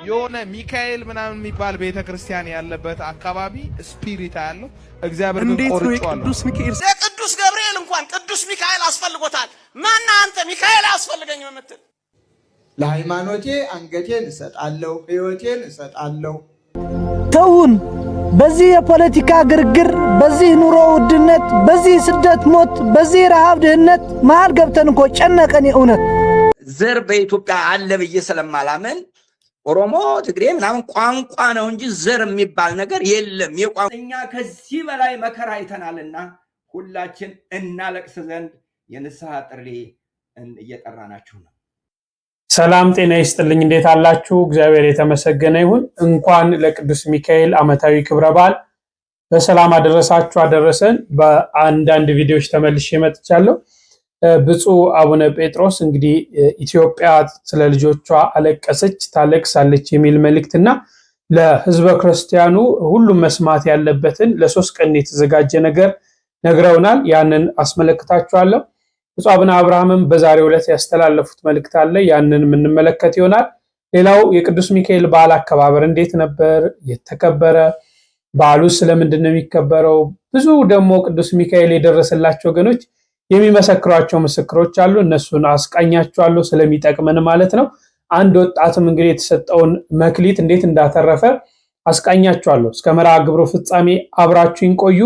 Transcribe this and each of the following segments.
የሆነ ሚካኤል ምናምን የሚባል ቤተክርስቲያን ያለበት አካባቢ ስፒሪት ያለው እግዚአብሔር ግን ቆርጧል። ቅዱስ ሚካኤል ቅዱስ ገብርኤል እንኳን ቅዱስ ሚካኤል አስፈልጎታል። ማን አንተ ሚካኤል አስፈልገኝ የምትል? ለሃይማኖቴ አንገቴን እሰጣለሁ፣ ሕይወቴን እሰጣለሁ። ተውን። በዚህ የፖለቲካ ግርግር፣ በዚህ ኑሮ ውድነት፣ በዚህ ስደት ሞት፣ በዚህ ረሃብ ድህነት መሃል ገብተን እኮ ጨነቀን። የእውነት ዘር በኢትዮጵያ አለ ብዬ ስለማላምን ኦሮሞ ትግሬ ምናምን ቋንቋ ነው እንጂ ዘር የሚባል ነገር የለም። እኛ ከዚህ በላይ መከራ አይተናልና ሁላችን እናለቅስ ዘንድ የንስሐ ጥሪ እየጠራናችሁ ነው። ሰላም ጤና ይስጥልኝ። እንዴት አላችሁ? እግዚአብሔር የተመሰገነ ይሁን። እንኳን ለቅዱስ ሚካኤል ዓመታዊ ክብረ በዓል በሰላም አደረሳችሁ አደረሰን። በአንዳንድ ቪዲዮዎች ተመልሼ መጥቻለሁ። ብፁዕ አቡነ ጴጥሮስ እንግዲህ ኢትዮጵያ ስለ ልጆቿ አለቀሰች ታለቅሳለች የሚል መልእክትና ለሕዝበ ክርስቲያኑ ሁሉም መስማት ያለበትን ለ3 ቀን የተዘጋጀ ነገር ነግረውናል። ያንን አስመለክታችኋለሁ። ብፁዕ አቡነ አብርሃምም በዛሬው ዕለት ያስተላለፉት መልእክት አለ። ያንን የምንመለከት ይሆናል። ሌላው የቅዱስ ሚካኤል በዓል አከባበር እንዴት ነበር የተከበረ? በዓሉ ስለምንድን ነው የሚከበረው? ብዙ ደግሞ ቅዱስ ሚካኤል የደረሰላቸው ወገኖች የሚመሰክሯቸው ምስክሮች አሉ። እነሱን አስቃኛቸዋለሁ ስለሚጠቅመን ማለት ነው። አንድ ወጣትም እንግዲህ የተሰጠውን መክሊት እንዴት እንዳተረፈ አስቃኛቸዋለሁ። እስከ መርሃ ግብሩ ፍጻሜ አብራችሁን ቆዩ።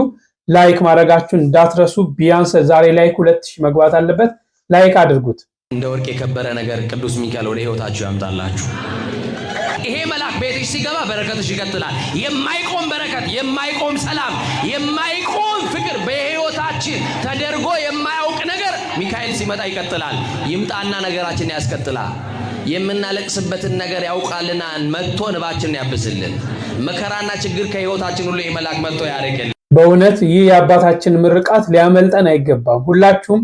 ላይክ ማድረጋችሁን እንዳትረሱ። ቢያንስ ዛሬ ላይክ 2000 መግባት አለበት። ላይክ አድርጉት። እንደ ወርቅ የከበረ ነገር ቅዱስ ሚካኤል ወደ ህይወታችሁ ያምጣላችሁ። ይሄ መልአክ ቤትሽ ሲገባ በረከትሽ ይቀጥላል። የማይቆም በረከት፣ የማይቆም ሰላም፣ የማይቆም ፍቅር በህይወታችን ተደርጎ የማያውቅ ነገር ሚካኤል ሲመጣ ይቀጥላል። ይምጣና ነገራችን ያስቀጥላል። የምናለቅስበትን ነገር ያውቃልና መጥቶ እንባችንን ያብስልን። መከራና ችግር ከህይወታችን ሁሉ የመላክ መጥቶ ያርቅልን። በእውነት ይህ የአባታችን ምርቃት ሊያመልጠን አይገባም። ሁላችሁም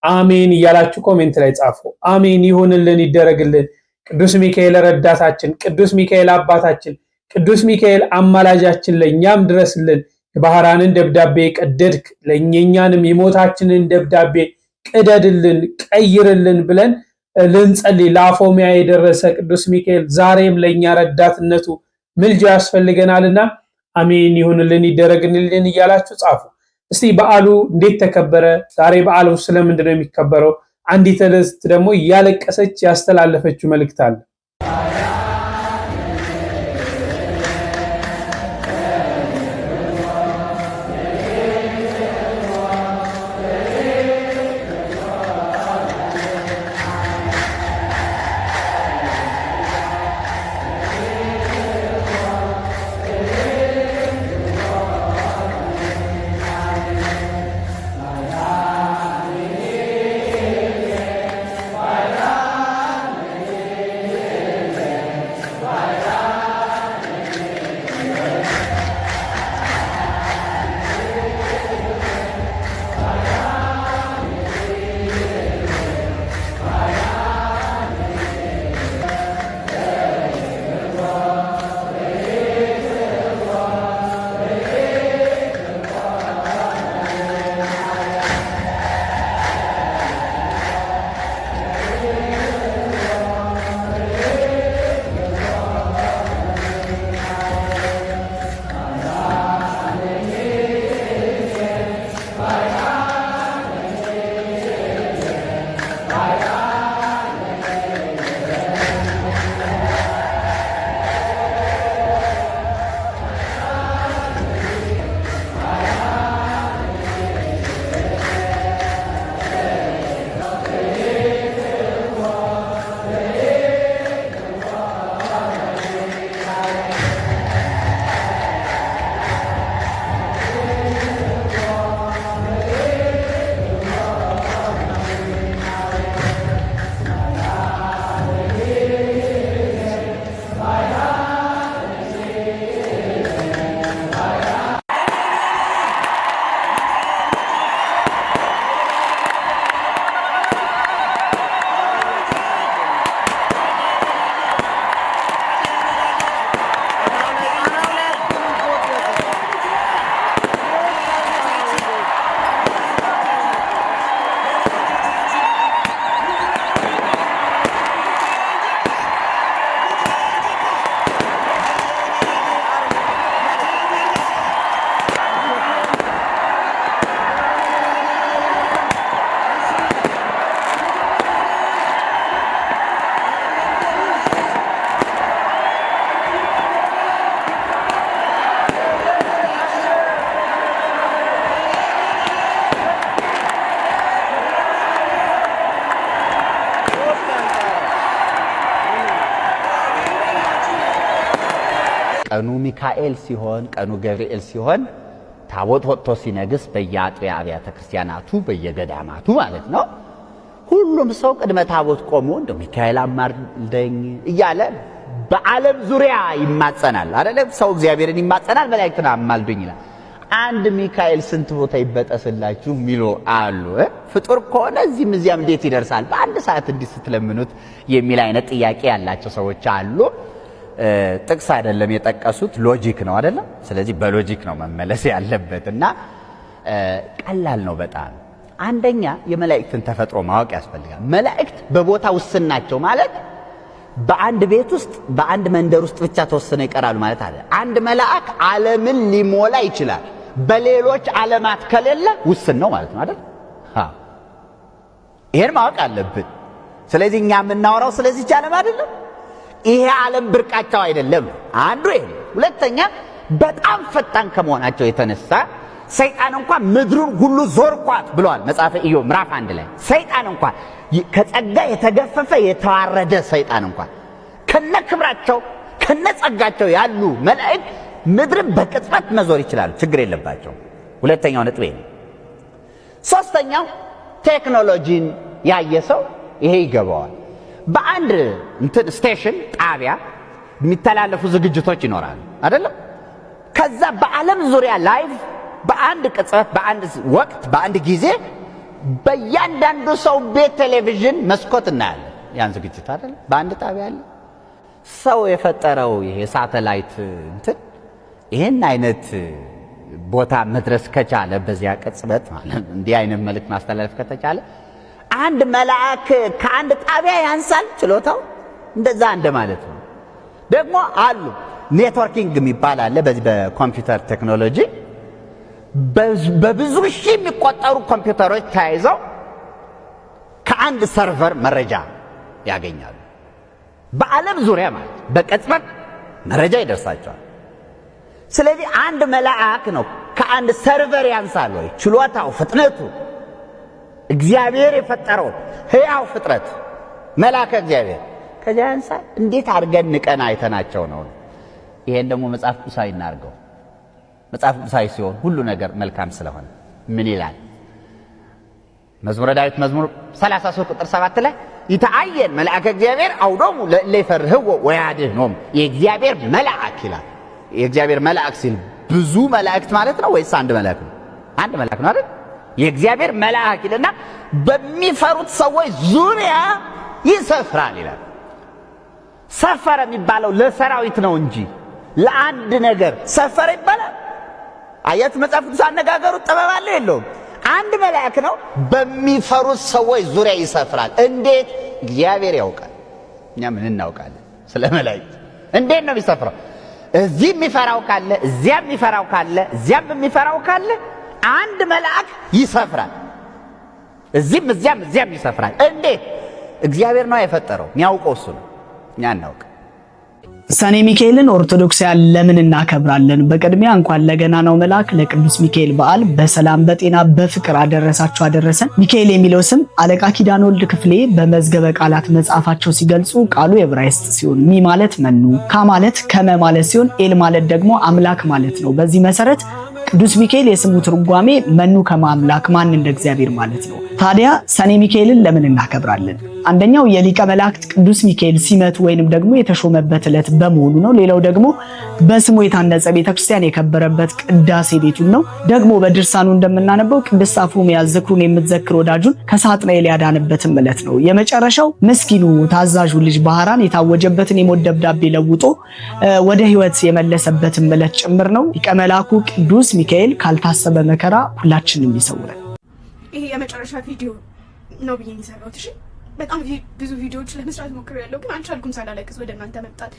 አሜን እያላችሁ ኮሜንት ላይ ጻፉ። አሜን ይሁንልን፣ ይደረግልን። ቅዱስ ሚካኤል ረዳታችን፣ ቅዱስ ሚካኤል አባታችን፣ ቅዱስ ሚካኤል አማላጃችን ለኛም ድረስልን። የባህራንን ደብዳቤ ቀደድክ ለኛንም የሞታችንን ደብዳቤ ቀደድልን፣ ቀይርልን ብለን ልንጸልይ ለአፎሚያ የደረሰ ቅዱስ ሚካኤል ዛሬም ለኛ ረዳትነቱ ምልጃ ያስፈልገናልና አሜን ይሁንልን፣ ይደረግልን እያላችሁ ጻፉ። እስቲ በዓሉ እንዴት ተከበረ? ዛሬ በዓሉ ስለምንድን ነው የሚከበረው? አንዲት ልጅ ደግሞ ያለቀሰች ያስተላለፈችው መልእክት አለ። ቀኑ ሚካኤል ሲሆን ቀኑ ገብርኤል ሲሆን ታቦት ወጥቶ ሲነግስ በየአጥቢያ አብያተ ክርስቲያናቱ በየገዳማቱ ማለት ነው ሁሉም ሰው ቅድመ ታቦት ቆሞ እንደ ሚካኤል አማልደኝ እያለ በዓለም ዙሪያ ይማጸናል አይደለም ሰው እግዚአብሔርን ይማጸናል መላእክትን አማልዱኝ ይላል አንድ ሚካኤል ስንት ቦታ ይበጠስላችሁ ሚሉ አሉ ፍጡር ከሆነ እዚህም እዚያም እንዴት ይደርሳል በአንድ ሰዓት እንዲህ ስትለምኑት የሚል አይነት ጥያቄ ያላቸው ሰዎች አሉ ጥቅስ አይደለም የጠቀሱት ሎጂክ ነው አይደለም ስለዚህ በሎጂክ ነው መመለስ ያለበትና ቀላል ነው በጣም አንደኛ የመላእክትን ተፈጥሮ ማወቅ ያስፈልጋል መላእክት በቦታ ውስናቸው ማለት በአንድ ቤት ውስጥ በአንድ መንደር ውስጥ ብቻ ተወስነው ይቀራሉ ማለት አይደል አንድ መልአክ ዓለምን ሊሞላ ይችላል በሌሎች ዓለማት ከሌለ ውስን ነው ማለት ነው አይደል ይሄን ማወቅ አለብን ስለዚህ እኛ የምናወራው ስለዚህ ዓለም አይደለም ይሄ ዓለም ብርቃቸው አይደለም አንዱ ይሄ ሁለተኛ በጣም ፈጣን ከመሆናቸው የተነሳ ሰይጣን እንኳን ምድሩን ሁሉ ዞርኳት ብሏል መጽሐፈ ኢዮብ ምዕራፍ 1 ላይ ሰይጣን እንኳን ከጸጋ የተገፈፈ የተዋረደ ሰይጣን እንኳን ከነክብራቸው ከነጸጋቸው ያሉ መላእክት ምድርን በቅጽበት መዞር ይችላሉ ችግር የለባቸው ሁለተኛው ነጥብ ነው ሶስተኛው ቴክኖሎጂን ያየሰው ይሄ ይገባዋል በአንድ እንትን ስቴሽን ጣቢያ የሚተላለፉ ዝግጅቶች ይኖራሉ አይደለም ከዛ በዓለም ዙሪያ ላይቭ በአንድ ቅጽበት በአንድ ወቅት በአንድ ጊዜ በእያንዳንዱ ሰው ቤት ቴሌቪዥን መስኮት እናያለን ያን ዝግጅት አይደል በአንድ ጣቢያ አለ ሰው የፈጠረው ይሄ ሳተላይት እንትን ይሄን አይነት ቦታ መድረስ ከቻለ በዚያ ቅጽበት ማለት እንዲህ አይነት መልእክት ማስተላለፍ ከተቻለ አንድ መልአክ ከአንድ ጣቢያ ያንሳል ችሎታው እንደዛ እንደማለት ነው ደግሞ አሉ ኔትወርኪንግ የሚባል አለ በዚህ በኮምፒውተር ቴክኖሎጂ በብዙ ሺህ የሚቆጠሩ ኮምፒውተሮች ተያይዘው ከአንድ ሰርቨር መረጃ ያገኛሉ በዓለም ዙሪያ ማለት በቅጽበት መረጃ ይደርሳቸዋል ስለዚህ አንድ መልአክ ነው ከአንድ ሰርቨር ያንሳል ወይ ችሎታው ፍጥነቱ እግዚአብሔር የፈጠረው ሕያው ፍጥረት መልአከ እግዚአብሔር ከዚያ ያንሳል እንዴት አድርገን ንቀን አይተናቸው ነው ይሄን ደግሞ መጽሐፍ ቅዱሳዊ እናርገው መጽሐፍ ቅዱሳዊ ሲሆን ሁሉ ነገር መልካም ስለሆነ ምን ይላል መዝሙረ ዳዊት መዝሙር 33 ቁጥር 7 ላይ ይታየን መልአከ እግዚአብሔር አውዶሙ ለይፈርህዎ ወያድኅኖሙ የእግዚአብሔር መልአክ ይላል የእግዚአብሔር መልአክ ሲል ብዙ መላእክት ማለት ነው ወይስ አንድ መልአክ ነው አንድ መልአክ ነው አይደል የእግዚአብሔር መልአክ ይልና በሚፈሩት ሰዎች ዙሪያ ይሰፍራል ይላል ሰፈረ የሚባለው ለሰራዊት ነው እንጂ ለአንድ ነገር ሰፈረ ይባላል አያት መጽሐፍ ቅዱስ አነጋገሩ ጥበብ አለው የለውም አንድ መልአክ ነው በሚፈሩት ሰዎች ዙሪያ ይሰፍራል እንዴት እግዚአብሔር ያውቃል እኛ ምን እናውቃለን ስለ መላእክት እንዴት ነው የሚሰፍረው እዚህ የሚፈራው ካለ እዚያም የሚፈራው ካለ እዚያም የሚፈራው ካለ አንድ መልአክ ይሰፍራል እዚህም እዚያም ይሰፍራል እንዴት እግዚአብሔር ነው የፈጠረው የሚያውቀው እሱ ነው እኛ እናውቅ ሰኔ ሚካኤልን ኦርቶዶክሳውያን ለምን እናከብራለን? በቅድሚያ እንኳን ለገናናው መልአክ ለቅዱስ ሚካኤል በዓል በሰላም በጤና በፍቅር አደረሳችሁ አደረሰን። ሚካኤል የሚለው ስም አለቃ ኪዳነ ወልድ ክፍሌ በመዝገበ ቃላት መጽሐፋቸው ሲገልጹ ቃሉ የዕብራይስጥ ሲሆን ሚ ማለት መኑ፣ ካ ማለት ከመ ማለት ሲሆን ኤል ማለት ደግሞ አምላክ ማለት ነው። በዚህ መሰረት ቅዱስ ሚካኤል የስሙ ትርጓሜ መኑ ከመ አምላክ ማን እንደ እግዚአብሔር ማለት ነው። ታዲያ ሰኔ ሚካኤልን ለምን እናከብራለን? አንደኛው የሊቀ መላእክት ቅዱስ ሚካኤል ሲመት ወይንም ደግሞ የተሾመበት ዕለት በመሆኑ ነው። ሌላው ደግሞ በስሙ የታነጸ ቤተክርስቲያን የከበረበት ቅዳሴ ቤቱን ነው። ደግሞ በድርሳኑ እንደምናነበው ቅድስት አፎምያ ዝክሩን የምትዘክር ወዳጁን ከሳጥናኤል ያዳነበትም ዕለት ነው። የመጨረሻው ምስኪኑ ታዛዡ ልጅ ባህራን የታወጀበትን የሞት ደብዳቤ ለውጦ ወደ ሕይወት የመለሰበትም ዕለት ጭምር ነው። ሊቀ መላእኩ ቅዱስ ሚካኤል ካልታሰበ መከራ ሁላችንም ይሰውረን። ይሄ የመጨረሻ ቪዲዮ ነው ብዬ የሚሰራው። እሺ በጣም ብዙ ቪዲዮዎች ለመስራት ሞክሬያለሁ፣ ግን አልቻልኩም ሳላለቅስ ወደ እናንተ መምጣት።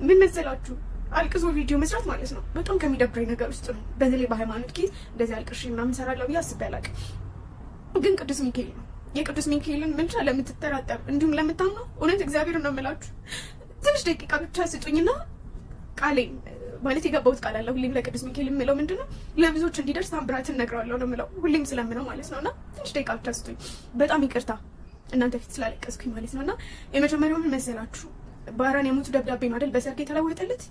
ምን መሰላችሁ? አልቅሶ ቪዲዮ መስራት ማለት ነው በጣም ከሚደብረኝ ነገር ውስጥ ነው። በተለይ በሃይማኖት ኬዝ እንደዚህ አልቅሽ ምናምን ሰራለሁ ብዬ አስቤ አላውቅም። ግን ቅዱስ ሚካኤል ነው የቅዱስ ሚካኤልን ምልጃ ለምትጠራጠሩ እንዲሁም ለምታምኑ እውነት እግዚአብሔር ነው የምላችሁ። ትንሽ ደቂቃ ብቻ ስጡኝና ቃሌን ማለት የገባሁት ቃል አለ። ሁሌም ለቅዱስ ሚካኤል የምለው ምንድነው ለብዙዎች እንዲደርስ ታምራትን እነግረዋለሁ ነው የምለው ሁሌም ስለምነው ማለት ነውና ትንሽ ደቂቃ ብቻ ስጡኝ። በጣም ይቅርታ እናንተ ፊት ስላለቀስኩኝ ማለት ነውና የመጀመሪያው ምን መሰላችሁ? ባህራን የሞቱ ደብዳቤ ነው አይደል በሰርግ የተለወጠለት።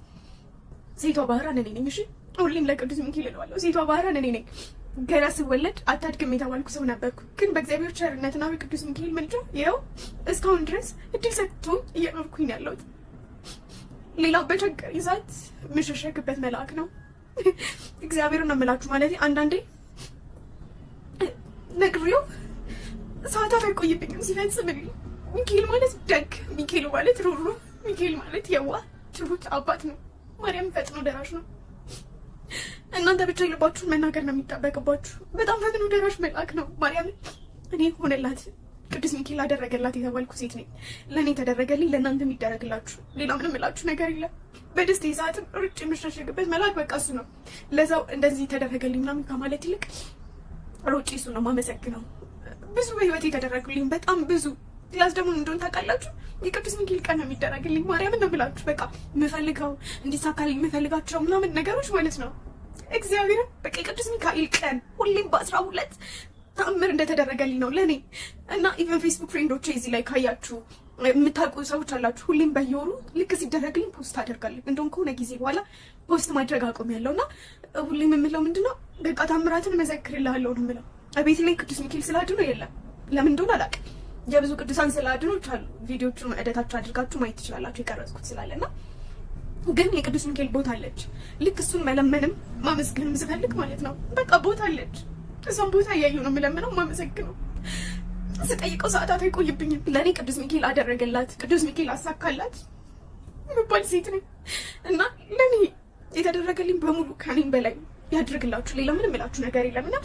ሴቷ ባህራን እኔ ነኝ። እሺ ሁሌም ለቅዱስ ሚካኤል እለዋለሁ፣ ሴቷ ባህራን እኔ ነኝ። ገና ስወለድ አታድግም የተባልኩ ሰው ነበርኩ። ግን በእግዚአብሔር ቸርነትና በቅዱስ ሚካኤል ምልጃ ይኸው እስካሁን ድረስ እድል ሰጥቶኝ እየኖርኩኝ ያለሁት። ሌላው በቸገረኝ ሰዓት የምሸሸግበት መልአክ ነው። እግዚአብሔርን ነው የምላችሁ። ማለት አንዳንዴ ነግሬው ሰዓታት አይቆይብኝም ሲፈጽምልኝ። ሚካኤል ማለት ደግ፣ ሚካኤል ማለት ሩሩ፣ ሚካኤል ማለት የዋህ ትሁት አባት ነው። ማርያም ፈጥኖ ደራሽ ነው። እናንተ ብቻ የልባችሁን መናገር ነው የሚጠበቅባችሁ። በጣም ፈጥኖ ደራሽ መልአክ ነው። ማርያም እኔ ሆነላት ቅዱስ ሚካኤል አደረገላት የተባልኩ ሴት ነኝ። ለእኔ ተደረገልኝ፣ ለእናንተ የሚደረግላችሁ። ሌላ ምንም እላችሁ ነገር የለም። በደስታ ሰዓትም ሩጭ የምሸሸግበት መልአክ በቃ እሱ ነው። ለዛው እንደዚህ ተደረገልኝ ምናምን ከማለት ይልቅ ሩጭ እሱ ነው ማመሰግነው። ብዙ በህይወት የተደረጉልኝ በጣም ብዙ ክላስ ደግሞ እንደሆነ ታውቃላችሁ። የቅዱስ ሚካኤል ቀን ነው የሚደረግልኝ። ማርያምን ነው ብላችሁ በቃ የምፈልገው እንዲሳካልኝ የምፈልጋቸው ምናምን ነገሮች ማለት ነው። እግዚአብሔርን በቃ የቅዱስ ሚካኤል ቀን ሁሌም በ12 ተአምር እንደተደረገልኝ ነው ለእኔ እና ኢቨን ፌስቡክ ፍሬንዶቼ እዚህ ላይ ካያችሁ የምታውቁ ሰዎች አላችሁ። ሁሌም በየወሩ ልክ ሲደረግልኝ ፖስት አደርጋለሁ። እንደውም ከሆነ ጊዜ በኋላ ፖስት ማድረግ አቆሚያለሁ እና ሁሌም የምለው ምንድነው በቃ ታምራትን መዘክርልሃለሁ ነው የምለው። ቤት ላይ ቅዱስ ሚካኤል ስላድኖ የለም። ለምን እንደሆነ አላውቅም። የብዙ ቅዱሳን ስላድኖች አሉ። ቪዲዮቹን እደታችሁ አድርጋችሁ ማየት ትችላላችሁ። የቀረጽኩት ስላለና ግን የቅዱስ ሚካኤል ቦታ አለች። ልክ እሱን መለመንም ማመስገንም ስፈልግ ማለት ነው በቃ ቦታ አለች። እሷን ቦታ እያየሁ ነው የምለምነው ማመሰግነው። ስጠይቀው ሰዓታት አይቆይብኝም። ለእኔ ቅዱስ ሚካኤል አደረገላት፣ ቅዱስ ሚካኤል አሳካላት የምባል ሴት ነኝ እና ለእኔ የተደረገልኝ በሙሉ ከኔም በላይ ያድርግላችሁ። ሌላ ምንም እላችሁ ነገር የለምና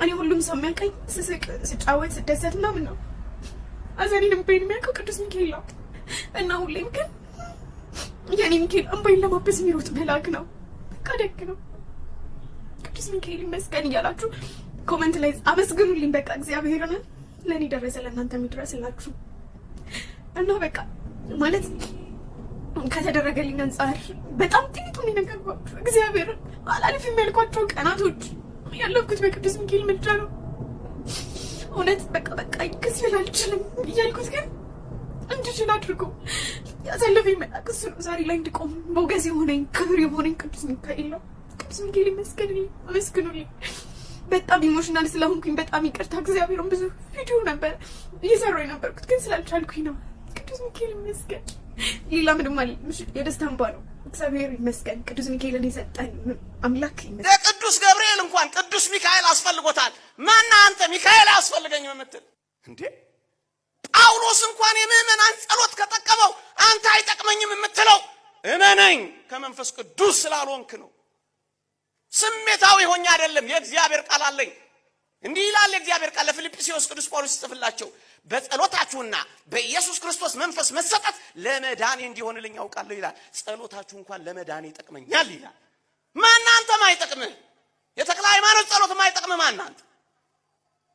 እኔ ሁሉም ሰው የሚያውቀኝ ስስቅ፣ ስጫወት፣ ስደሰት ምናምን ነው። አዘኔንም በይን የሚያውቀው ቅዱስ ሚካኤል ነው እና ሁሌም ግን የኔ ሚካኤል እንባይን ለማበስ የሚሮጥ መልአክ ነው። በቃ ደግ ነው። ቅዱስ ሚካኤል ይመስገን እያላችሁ ኮመንት ላይ አመስግኑልኝ። በቃ እግዚአብሔርን ለእኔ ደረሰ ለእናንተ የሚደረስላችሁ እና በቃ ማለት ከተደረገልኝ አንጻር በጣም ጥቂቱን የነገርኳችሁ እግዚአብሔርን አላልፍም ያልኳቸው ቀናቶች ያለፍኩት በቅዱስ ሚካኤል ምልጃ ነው። እውነት በቃ ይክስል አልችልም እያልኩት ግን እንድችል አድርጎ ያሳለፈኝ መልአክ እሱ ነው። ዛሬ ላይ እንድቆም ሞገስ የሆነኝ ክብር የሆነኝ ቅዱስ ሚካኤል ነው። ቅዱስ ሚካኤል ይመስገንልኝ፣ አመስግኑልኝ። በጣም ኢሞሽናል ስለሆንኩኝ በጣም ይቅርታ። እግዚአብሔርን ብዙ ቪዲዮ ነበር እየሰራሁ የነበርኩት ግን ስላልቻልኩኝ ነው። ቅዱስ ሚካኤል ይመስገን። ሌላ ምንም አለ የደስታ እንባ ነው። እግዚአብሔር ይመስገን። ቅዱስ ሚካኤልን የሰጠን አምላክ ይመስገን። ለቅዱስ ገብርኤል እንኳን ቅዱስ ሚካኤል አስፈልጎታል። ማና አንተ ሚካኤል አያስፈልገኝም የምትል እንዴ? ጳውሎስ እንኳን የምዕመናን ጸሎት ከጠቀመው አንተ አይጠቅመኝም የምትለው እመነኝ ከመንፈስ ቅዱስ ስላልሆንክ ነው። ስሜታዊ ሆኜ አይደለም። የእግዚአብሔር ቃል አለኝ። እንዲህ ይላል የእግዚአብሔር ቃል ለፊልጵስዩስ ቅዱስ ጳውሎስ ጽፍላቸው በጸሎታችሁና በኢየሱስ ክርስቶስ መንፈስ መሰጠት ለመዳኔ እንዲሆንልኝ ያውቃለሁ ይላል። ጸሎታችሁ እንኳን ለመዳኔ ይጠቅመኛል ይላል። ማን አንተ ማይጠቅምህ? የተክለ ሃይማኖት ጸሎት ማይጠቅምህ ማን አንተ?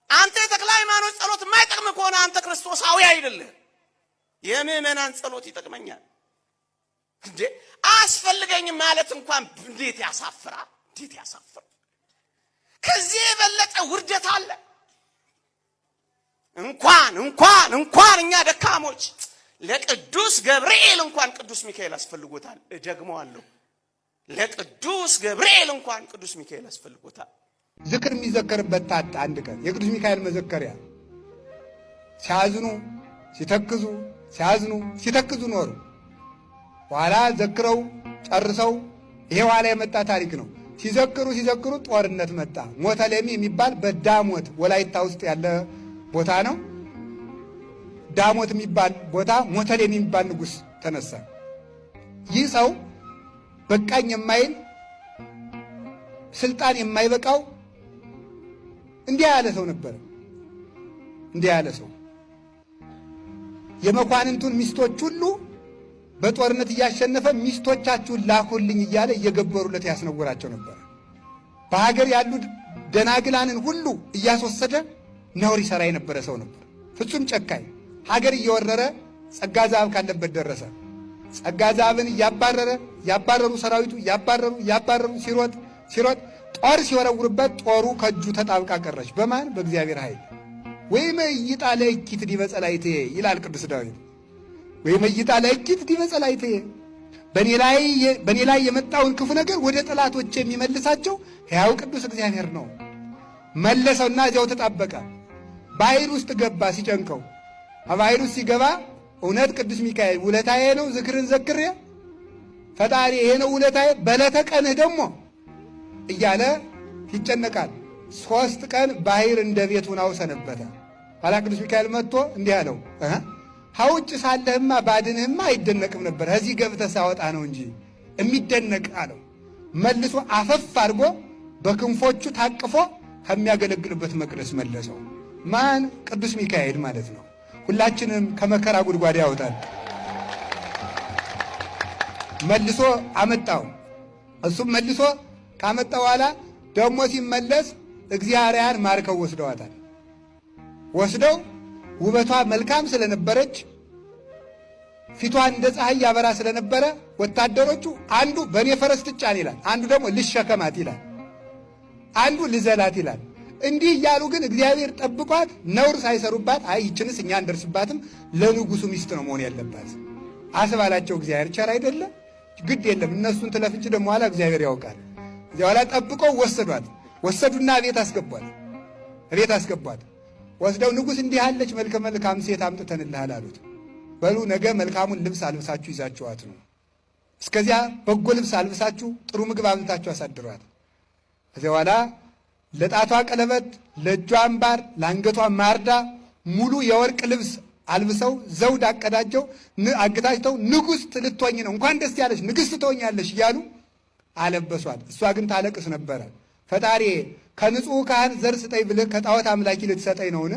አንተ የተክለ ሃይማኖት ጸሎት ማይጠቅምህ ከሆነ አንተ ክርስቶሳዊ አይደለህ። የምዕመናን ጸሎት ይጠቅመኛል እንዴ? አስፈልገኝም ማለት እንኳን እንዴት ያሳፍራል! እንዴት ያሳፍራል! ከዚህ የበለጠ ውርደት አለ? እንኳን እኛ ደካሞች ለቅዱስ ገብርኤል እንኳን ቅዱስ ሚካኤል አስፈልጎታል። እደግመዋለሁ፣ ለቅዱስ ገብርኤል እንኳን ቅዱስ ሚካኤል አስፈልጎታል። ዝክር የሚዘከርበት ታጣ። አንድ ቀን የቅዱስ ሚካኤል መዘከሪያ ሲያዝኑ ሲተክዙ ሲያዝኑ ሲተክዙ ኖሩ። በኋላ ዘክረው ጨርሰው ይሄ ኋላ የመጣ ታሪክ ነው። ሲዘክሩ ጦርነት መጣ። ሞተሌሚ የሚባል በዳሞት ወላይታ ውስጥ ያለ ቦታ ነው። ዳሞት የሚባል ቦታ ሞተሌሚ የሚባል ንጉሥ ተነሳ። ይህ ሰው በቃኝ የማይል ስልጣን የማይበቃው እንዲህ ያለ ሰው ነበር። እንዲህ ያለ ሰው የመኳንንቱን ሚስቶች ሁሉ በጦርነት እያሸነፈ ሚስቶቻችሁን ላኩልኝ እያለ እየገበሩለት ያስነወራቸው ነበር። በሀገር ያሉ ደናግላንን ሁሉ እያስወሰደ ነውር ይሰራ የነበረ ሰው ነበር። ፍጹም ጨካኝ። ሀገር እየወረረ ጸጋ ዛብ ካለበት ደረሰ። ጸጋ ዛብን ያባረሩ ሰራዊቱ ያባረሩ ሲሮጥ ጦር ሲወረውርበት ጦሩ ከእጁ ተጣብቃ ቀረች። በማን? በእግዚአብሔር ኃይል። ወይመ ይጣ ለእኪት ዲበ ጸላይቴ ይላል ቅዱስ ዳዊት። ወይመ ይጣ ለእኪት ዲበ ጸላይቴ፣ በእኔ ላይ የመጣውን ክፉ ነገር ወደ ጠላቶች የሚመልሳቸው ሕያው ቅዱስ እግዚአብሔር ነው። መለሰውና እዚያው ተጣበቀ። ባሕር ውስጥ ገባ ሲጨንቀው። ባሕር ውስጥ ሲገባ እውነት ቅዱስ ሚካኤል ውለታዬ ነው ዝክርን ዘክሬ ፈጣሪ ይሄ ነው ውለታዬ በዕለተ ቀንህ ደግሞ እያለ ይጨነቃል። 3 ቀን ባሕር እንደ ቤት ሆናው ሰነበተ። ኋላ ቅዱስ ሚካኤል መጥቶ እንዲህ አለው፣ ሀውጭ ሳለህማ ባድንህማ አይደነቅም ነበር፣ እዚህ ገብተህ ሳወጣ ነው እንጂ የሚደነቅ አለው። መልሶ አፈፍ አድርጎ በክንፎቹ ታቅፎ ከሚያገለግልበት መቅደስ መለሰው። ማን? ቅዱስ ሚካኤል ማለት ነው። ሁላችንም ከመከራ ጉድጓድ ያወጣል። መልሶ አመጣው። እሱም መልሶ ካመጣው በኋላ ደግሞ ሲመለስ እግዚአብሔርን ማርከው ወስደዋታል። ወስደው ውበቷ መልካም ስለነበረች ፊቷ እንደ ፀሐይ ያበራ ስለነበረ ወታደሮቹ አንዱ በእኔ ፈረስ ትጫን ይላል፣ አንዱ ደግሞ ልሸከማት ይላል፣ አንዱ ልዘላት ይላል። እንዲህ እያሉ ግን እግዚአብሔር ጠብቋት ነውር ሳይሰሩባት፣ አይ ይችንስ እኛ እንደርስባትም ለንጉሱ ሚስት ነው መሆን ያለባት አስባላቸው። እግዚአብሔር ቸር አይደለ? ግድ የለም እነሱን ትለፍንጭ ደግሞ ኋላ እግዚአብሔር ያውቃል። እዚያ ኋላ ጠብቀው ወሰዷት። ወሰዱና ቤት አስገቧት። ቤት አስገቧት። ወስደው ንጉሥ እንዲህ ያለች መልከ መልካም ሴት አምጥተንልሃል አሉት። በሉ ነገ መልካሙን ልብስ አልብሳችሁ ይዛችኋት ነው። እስከዚያ በጎ ልብስ አልብሳችሁ ጥሩ ምግብ አብልታችሁ አሳድሯት። ከዚያ በኋላ ለጣቷ ቀለበት፣ ለእጇ አምባር፣ ለአንገቷ ማርዳ ሙሉ የወርቅ ልብስ አልብሰው ዘውድ አቀዳጀው አግታጅተው ንጉሥ ልትሆኝ ነው እንኳን ደስ ያለሽ ንግሥት ትሆኛለሽ እያሉ አለበሷት። እሷ ግን ታለቅስ ነበረ። ፈጣሪ ከንጹሕ ካህን ዘር ስጠኝ ብለህ ከጣዖት አምላኪ ልትሰጠኝ ነውን?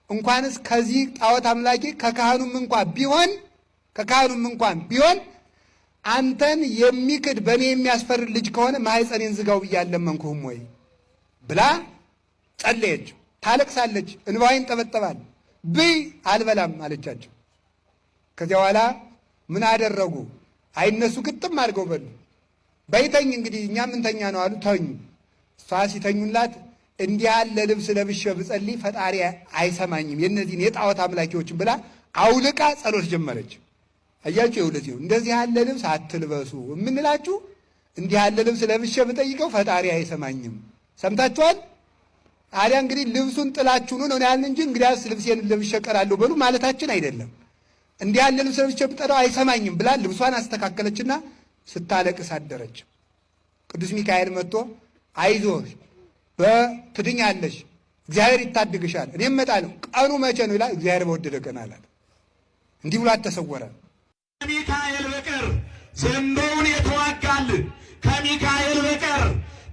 እንኳንስ ከዚህ ጣዖት አምላኪ ከካህኑም እንኳን ቢሆን አንተን የሚክድ በእኔ የሚያስፈርድ ልጅ ከሆነ ማኅፀኔን ዝጋው ብዬ አልለመንኩህም ወይ ብላ ጸለየች። ታለቅሳለች፣ እንባዋ ይንጠበጠባል። ብይ አልበላም አለቻቸው። ከዚያ በኋላ ምን አደረጉ? አይነሱ ግጥም አድርገው በሉ። በይተኝ እንግዲህ እኛ ምንተኛ ነው አሉ። ተኙ። እሷ ሲተኙላት እንዲህ ያለ ልብስ ለብሼ ብጸልይ ፈጣሪ አይሰማኝም የእነዚህን የጣዖት አምላኪዎችን ብላ አውልቃ ጸሎት ጀመረች። አያችሁ፣ የሁለት ነው። እንደዚህ ያለ ልብስ አትልበሱ የምንላችሁ እንዲህ ያለ ልብስ ለብሼ ብጠይቀው ፈጣሪ አይሰማኝም። ሰምታችኋል? ታዲያ እንግዲህ ልብሱን ጥላችሁ ነው ያልን እንጂ እንግዲያስ ልብሴን ለብሼ እቀራለሁ በሉ ማለታችን አይደለም። እንዲህ ያለ ልብስ ለብሼ ብጠራው አይሰማኝም ብላ ልብሷን አስተካከለችና ስታለቅስ አደረች። ቅዱስ ሚካኤል መጥቶ አይዞሽ በትድኛለሽ፣ እግዚአብሔር ይታድግሻል፣ እኔም እመጣለሁ። ቀኑ መቼ ነው ይላል። እግዚአብሔር በወደደ ቀን አላት። እንዲህ ብሎ አተሰወረ። ከሚካኤል በቀር ዘንዶውን የተዋጋልን ከሚካኤል በቀር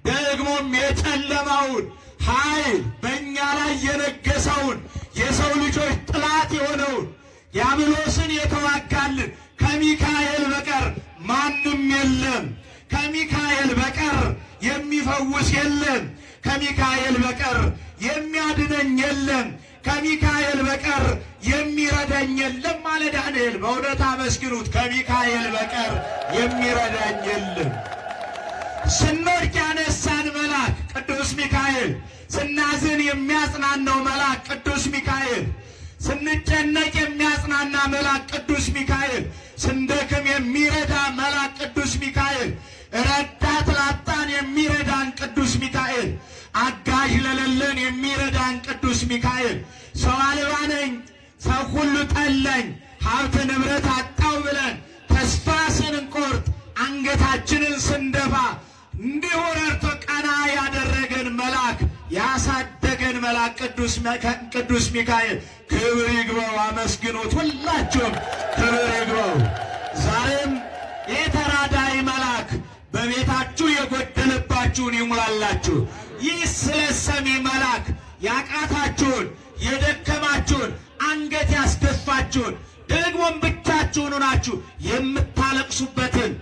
ደግሞም የጨለማውን ኃይል በእኛ ላይ የነገሰውን የሰው ልጆች ጥላት የሆነውን ዲያብሎስን የተዋጋልን ከሚካኤል በቀር ማንም የለም። ከሚካኤል በቀር የሚፈውስ የለም። ከሚካኤል በቀር የሚያድነኝ የለም። ከሚካኤል በቀር የሚረዳኝ የለም አለ ዳንኤል። በእውነት አመስግኑት። ከሚካኤል በቀር የሚረዳኝ የለም። ስንወድቅ ያነሳን መልአክ ቅዱስ ሚካኤል፣ ስናዝን የሚያጽናናው መልአክ ቅዱስ ሚካኤል፣ ስንጨነቅ የሚያጽናና መልአክ ቅዱስ ሚካኤል፣ ስንደክም የሚረዳ መልአክ ቅዱስ ሚካኤል፣ ረዳት ላጣን የሚረዳን ቅዱስ ሚካኤል፣ አጋዥ ለሌለን የሚረዳን ቅዱስ ሚካኤል፣ ሰው አልባ ነኝ ሰው ሁሉ ጠለኝ ሀብት ንብረት አጣው ብለን ተስፋ ስንቆርጥ አንገታችንን ስንደፋ እንዲሁ ረድቶ ቀና ያደረገን መልአክ ያሳደገን መልአክ ቅዱስ ሚካኤል ክብር ይግባው። አመስግኑት። ሁላችሁም ክብር ይግባው። ዛሬም የተራዳይ መልአክ በቤታችሁ የጎደለባችሁን ይሙላላችሁ። ይህ ስለ ሰሚ መልአክ ያቃታችሁን የደከማችሁን አንገት ያስደፋችሁን ደግሞም ብቻችሁን ሆናችሁ የምታለቅሱበትን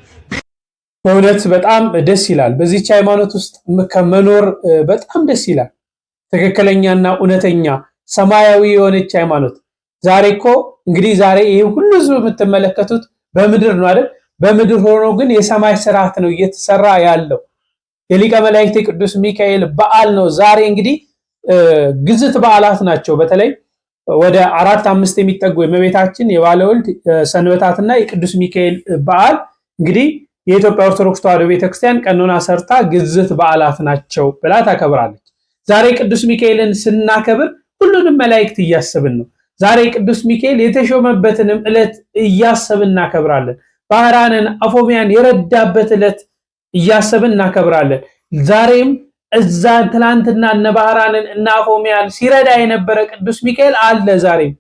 በእውነት በጣም ደስ ይላል። በዚህች ሃይማኖት ውስጥ ከመኖር በጣም ደስ ይላል። ትክክለኛና እውነተኛ ሰማያዊ የሆነች ሃይማኖት። ዛሬ እኮ እንግዲህ ዛሬ ይሄ ሁሉ ህዝብ የምትመለከቱት በምድር ነው አይደል? በምድር ሆኖ ግን የሰማይ ስርዓት ነው እየተሰራ ያለው። የሊቀ መላእክት ቅዱስ ሚካኤል በዓል ነው ዛሬ። እንግዲህ ግዝት በዓላት ናቸው። በተለይ ወደ 4-5 የሚጠጉ የእመቤታችን የባለወልድ ሰንበታትና የቅዱስ ሚካኤል በዓል እንግዲህ የኢትዮጵያ ኦርቶዶክስ ተዋሕዶ ቤተክርስቲያን ቀኖና ሰርታ ግዝት በዓላት ናቸው ብላ ታከብራለች። ዛሬ ቅዱስ ሚካኤልን ስናከብር ሁሉንም መላእክት እያሰብን ነው። ዛሬ ቅዱስ ሚካኤል የተሾመበትንም ዕለት እያሰብን እናከብራለን። ባህራንን አፎሚያን የረዳበት ዕለት እያሰብን እናከብራለን። ዛሬም እዛ ትላንትና እነ ባህራንን እና አፎሚያን ሲረዳ የነበረ ቅዱስ ሚካኤል አለ። ዛሬም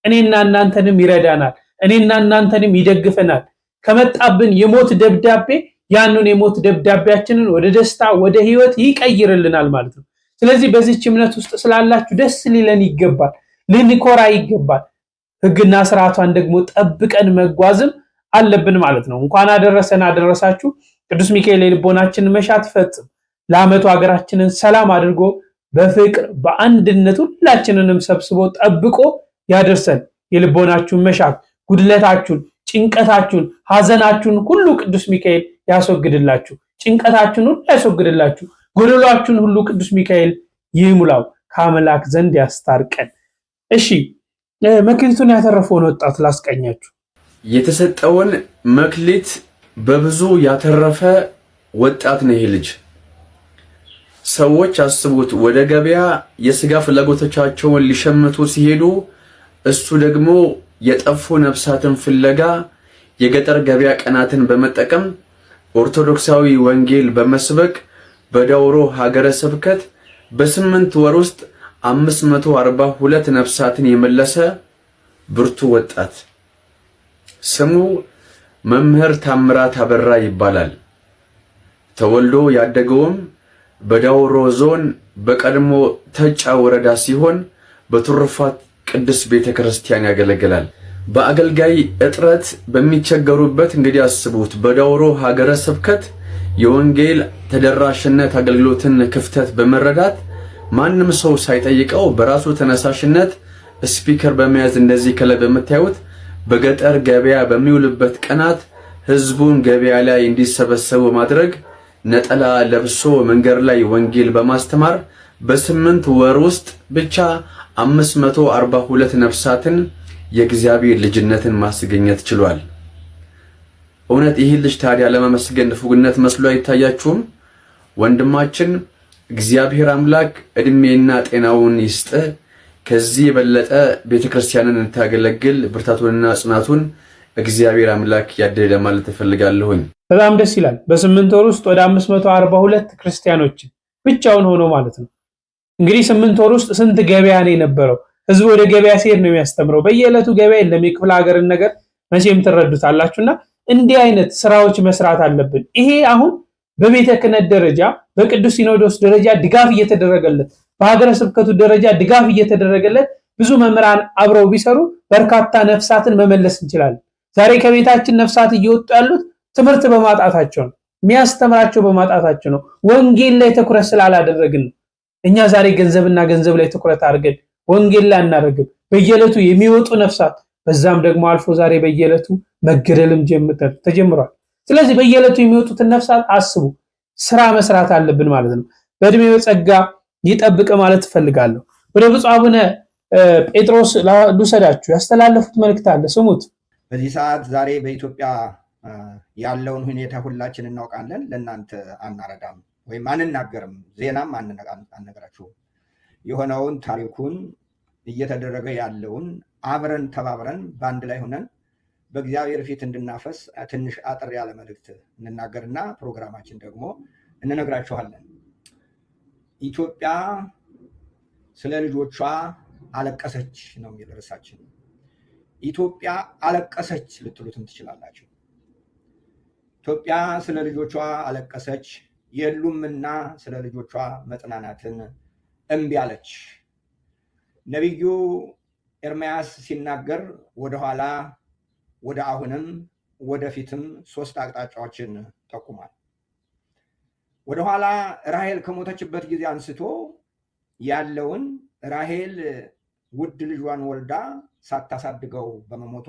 እኔና እናንተንም ይረዳናል፣ እኔና እናንተንም ይደግፈናል። ከመጣብን የሞት ደብዳቤ ያንን የሞት ደብዳቤያችንን ወደ ደስታ ወደ ህይወት ይቀይርልናል ማለት ነው። ስለዚህ በዚህች እምነት ውስጥ ስላላችሁ ደስ ሊለን ይገባል፣ ልንኮራ ይገባል። ህግና ስርዓቷን ደግሞ ጠብቀን መጓዝም አለብን ማለት ነው። እንኳን አደረሰን አደረሳችሁ። ቅዱስ ሚካኤል የልቦናችንን መሻት ይፈጽም። ለዓመቱ ሀገራችንን ሰላም አድርጎ በፍቅር በአንድነት ሁላችንንም ሰብስቦ ጠብቆ ያደርሰን። የልቦናችሁን መሻት፣ ጉድለታችሁን፣ ጭንቀታችሁን፣ ሐዘናችሁን ሁሉ ቅዱስ ሚካኤል ያስወግድላችሁ። ጭንቀታችሁን ሁሉ ያስወግድላችሁ። ጎደሏችሁን ሁሉ ቅዱስ ሚካኤል ይሙላው፣ ከአምላክ ዘንድ ያስታርቀን። እሺ መክሊቱን ያተረፈውን ወጣት ላስቀኛችሁ። የተሰጠውን መክሊት በብዙ ያተረፈ ወጣት ነው ይሄ ልጅ። ሰዎች አስቡት፣ ወደ ገበያ የስጋ ፍላጎቶቻቸውን ሊሸምቱ ሲሄዱ እሱ ደግሞ የጠፉ ነፍሳትን ፍለጋ የገጠር ገበያ ቀናትን በመጠቀም ኦርቶዶክሳዊ ወንጌል በመስበክ በዳውሮ ሀገረ ስብከት በ8 ወር ውስጥ 542 ነፍሳትን የመለሰ ብርቱ ወጣት ስሙ መምህር ታምራት አበራ ይባላል። ተወልዶ ያደገውም በዳውሮ ዞን በቀድሞ ተጫ ወረዳ ሲሆን በትሩፋት ቅዱስ ቤተክርስቲያን ያገለግላል። በአገልጋይ እጥረት በሚቸገሩበት እንግዲህ አስቡት፣ በዳውሮ ሀገረ ስብከት የወንጌል ተደራሽነት አገልግሎትን ክፍተት በመረዳት ማንም ሰው ሳይጠይቀው በራሱ ተነሳሽነት ስፒከር በመያዝ እንደዚህ ከላይ በመታየት በገጠር ገበያ በሚውልበት ቀናት ህዝቡን ገበያ ላይ እንዲሰበሰቡ ማድረግ፣ ነጠላ ለብሶ መንገድ ላይ ወንጌል በማስተማር በ8 ወር ውስጥ ብቻ 542 ነፍሳትን የእግዚአብሔር ልጅነትን ማስገኘት ችሏል። እውነት ይህ ልጅ ታዲያ ለማመስገን ንፉግነት መስሎ አይታያችሁም? ወንድማችን እግዚአብሔር አምላክ እድሜና ጤናውን ይስጥ። ከዚህ የበለጠ ቤተክርስቲያንን እንታገለግል ብርታቱንና ጽናቱን እግዚአብሔር አምላክ ያድል ለማለት እፈልጋለሁኝ። በጣም ደስ ይላል። በ8 ወር ውስጥ ወደ 542 ክርስቲያኖችን ብቻውን ሆኖ ማለት ነው። እንግዲህ 8 ወር ውስጥ ስንት ገበያ ነው የነበረው? ህዝቡ ወደ ገበያ ሲሄድ ነው የሚያስተምረው። በየዕለቱ ገበያ የለም። የክፍለ ሀገርን ነገር መቼም ትረዱታላችሁና እንዲህ አይነት ስራዎች መስራት አለብን። ይሄ አሁን በቤተ ክህነት ደረጃ በቅዱስ ሲኖዶስ ደረጃ ድጋፍ እየተደረገለት፣ በሀገረ ስብከቱ ደረጃ ድጋፍ እየተደረገለት ብዙ መምህራን አብረው ቢሰሩ በርካታ ነፍሳትን መመለስ እንችላለን። ዛሬ ከቤታችን ነፍሳት እየወጡ ያሉት ትምህርት በማጣታቸው ነው። የሚያስተምራቸው በማጣታቸው ነው። ወንጌል ላይ ትኩረት ስላላደረግን ነው። እኛ ዛሬ ገንዘብና ገንዘብ ላይ ትኩረት አድርገን ወንጌል ላይ አናደርግም። በየዕለቱ የሚወጡ ነፍሳት፣ በዛም ደግሞ አልፎ ዛሬ በየዕለቱ መገደልም ተጀምሯል። ስለዚህ በየዕለቱ የሚወጡትን ነፍሳት አስቡ። ስራ መስራት አለብን ማለት ነው። በእድሜው ጸጋ ይጠብቅ ማለት እፈልጋለሁ። ወደ ብፁዕ አቡነ ጴጥሮስ ልውሰዳችሁ። ያስተላለፉት መልእክት አለ፣ ስሙት። በዚህ ሰዓት ዛሬ በኢትዮጵያ ያለውን ሁኔታ ሁላችን እናውቃለን። ለእናንተ አናረዳም ወይም አንናገርም፣ ዜናም አንነግራችሁም። የሆነውን ታሪኩን እየተደረገ ያለውን አብረን ተባብረን በአንድ ላይ ሆነን በእግዚአብሔር ፊት እንድናፈስ ትንሽ አጠር ያለ መልእክት እንናገርና ፕሮግራማችን ደግሞ እንነግራችኋለን። ኢትዮጵያ ስለ ልጆቿ አለቀሰች ነው የሚል ርዕሳችን። ኢትዮጵያ አለቀሰች ልትሉትም ትችላላችሁ። ኢትዮጵያ ስለ ልጆቿ አለቀሰች፣ የሉምና ስለ ልጆቿ መጽናናትን እምቢ አለች። ነቢዩ ኤርምያስ ሲናገር ወደኋላ ወደ አሁንም ወደፊትም 3 አቅጣጫዎችን ጠቁሟል። ወደኋላ ራሔል ከሞተችበት ጊዜ አንስቶ ያለውን ራሔል ውድ ልጇን ወልዳ ሳታሳድገው በመሞቷ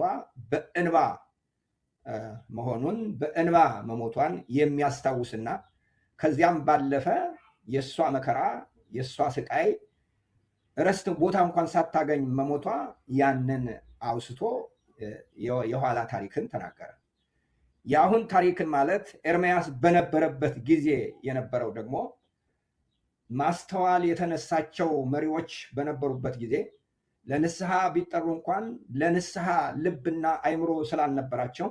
በእንባ መሞቷን የሚያስታውስና ከዚያም ባለፈ የሷ መከራ የሷ ስቃይ ረስት ቦታ እንኳን ሳታገኝ መሞቷ ያንን አውስቶ የኋላ ታሪክን ተናገረ። የአሁን ታሪክን ማለት ኤርምያስ በነበረበት ጊዜ የነበረው ደግሞ ማስተዋል የተነሳቸው መሪዎች በነበሩበት ጊዜ ለንስሐ ቢጠሩ እንኳን ለንስሐ ልብና አይምሮ ስላልነበራቸው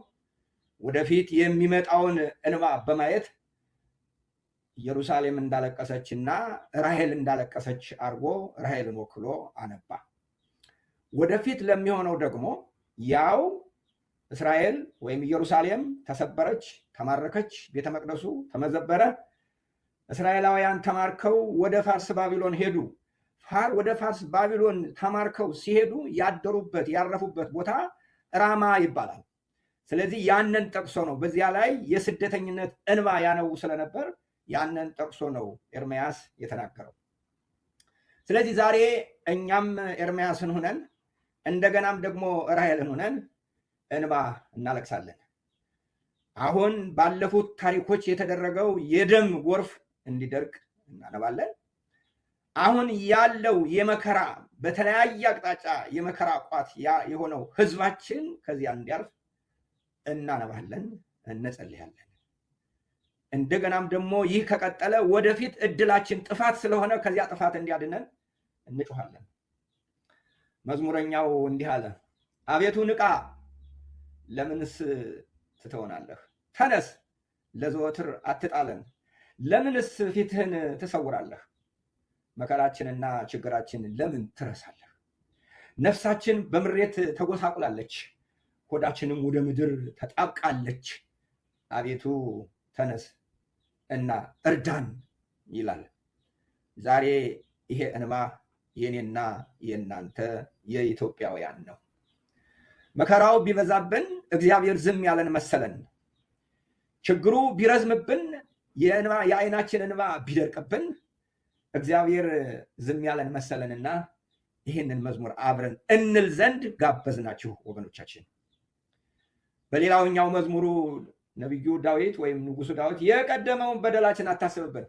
ወደፊት የሚመጣውን እንባ በማየት ኢየሩሳሌም እንዳለቀሰችና ራሔል እንዳለቀሰች አርጎ ራሔልን ወክሎ አነባ። ወደፊት ለሚሆነው ደግሞ ያው እስራኤል ወይም ኢየሩሳሌም ተሰበረች፣ ተማረከች፣ ቤተ መቅደሱ ተመዘበረ። እስራኤላውያን ተማርከው ወደ ፋርስ ባቢሎን ሄዱ። ወደ ፋርስ ባቢሎን ተማርከው ሲሄዱ ያደሩበት ያረፉበት ቦታ ራማ ይባላል። ስለዚህ ያንን ጠቅሶ ነው በዚያ ላይ የስደተኝነት እንባ ያነቡ ስለነበር ያንን ጠቅሶ ነው ኤርምያስ የተናገረው። ስለዚህ ዛሬ እኛም ኤርምያስን ሆነን እንደገናም ደግሞ ራሔልን ሆነን እንባ እናለቅሳለን። አሁን ባለፉት ታሪኮች የተደረገው የደም ጎርፍ እንዲደርቅ እናነባለን። አሁን ያለው የመከራ በተለያየ አቅጣጫ የመከራ ቋት የሆነው ህዝባችን ከዚያ እንዲያርፍ እናነባለን፣ እንጸልያለን። እንደገናም ደግሞ ይህ ከቀጠለ ወደፊት እድላችን ጥፋት ስለሆነ ከዚያ ጥፋት እንዲያድነን እንጮሃለን። መዝሙረኛው እንዲህ አለ፣ አቤቱ ንቃ፣ ለምንስ ትተወናለህ? ተነስ፣ ለዘወትር አትጣለን፣ ለምንስ ፊትህን ትሰውራለህ? መከራችንና ችግራችን ለምን ትረሳለህ? ነፍሳችን በምሬት ተጎሳቁላለች፣ ሆዳችንም ወደ ምድር ተጣብቃለች። አቤቱ ተነስ እና እርዳን ይላል። ዛሬ ይሄ እንባ የኔና የእናንተ የኢትዮጵያውያን ነው። መከራው ቢበዛብን እግዚአብሔር ዝም ያለን መሰለን። ችግሩ ቢረዝምብን የአይናችን እንባ ቢደርቅብን እግዚአብሔር ዝም ያለን መሰለንና ይህንን መዝሙር አብረን እንል ዘንድ ጋበዝናችሁ ወገኖቻችን። በሌላውኛው መዝሙሩ ነቢዩ ዳዊት ወይም ንጉሱ ዳዊት የቀደመውን በደላችን አታስብብን፣